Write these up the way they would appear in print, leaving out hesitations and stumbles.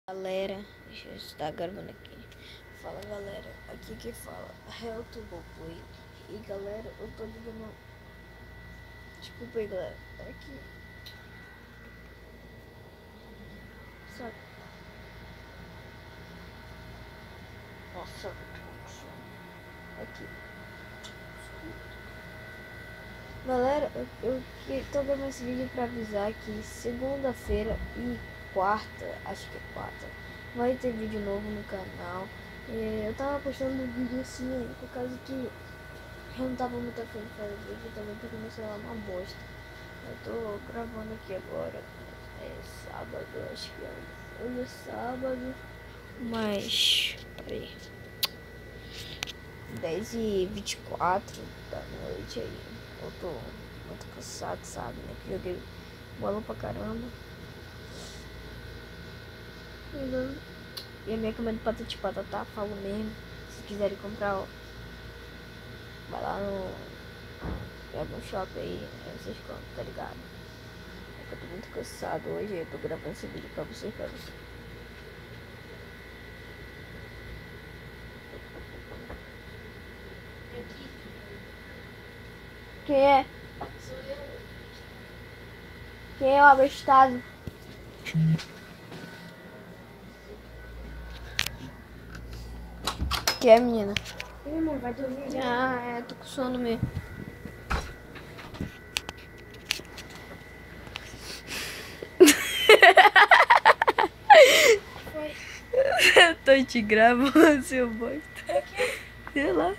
Galera, deixa eu estar gravando aqui. Fala galera, aqui que fala Helto Boplay. E galera, eu tô ligando. Desculpa aí galera, aqui. Sabe? Nossa, aqui. Galera, eu tô gravando esse vídeo pra avisar que segunda-feira e quarta, acho que é quarta, vai ter vídeo novo no canal. Eu tava postando um vídeo assim, por causa que eu não tava muito afim de fazer vídeo também, porque meu celular é uma bosta. Eu tô gravando aqui agora, é sábado, acho que hoje é sábado, mas, peraí, 10h24 da noite aí, eu tô muito cansado, sabe, né, que joguei bola pra caramba. E a minha câmera de patati patatá, falo mesmo, se quiserem comprar, ó, vai lá no algum shopping aí, vocês compram, tá ligado? É que eu tô muito cansado hoje, eu tô gravando esse vídeo pra vocês. Quem é? Sou eu. Quem é o abestado? Que é, menina? Ih, mano, vai dormir. Ah, tô com sono mesmo. Foi. Eu tô te gravando, seu bosta. Sei lá.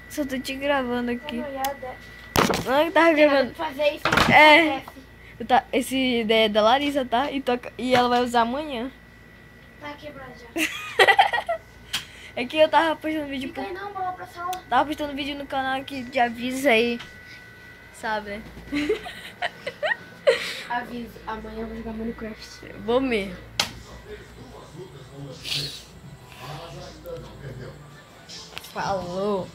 Só tô te gravando aqui. Noiada. Não, eu tava gravando. Fazer isso É. Esse ideia é da Larissa, tá? E ela vai usar amanhã. Tá quebrado já. É que eu tava postando vídeo Fica aí não, bola pra sala. Tava postando vídeo no canal aqui de aviso aí. Sabe, né? Aviso, amanhã eu vou jogar Minecraft. Vou mesmo. Falou.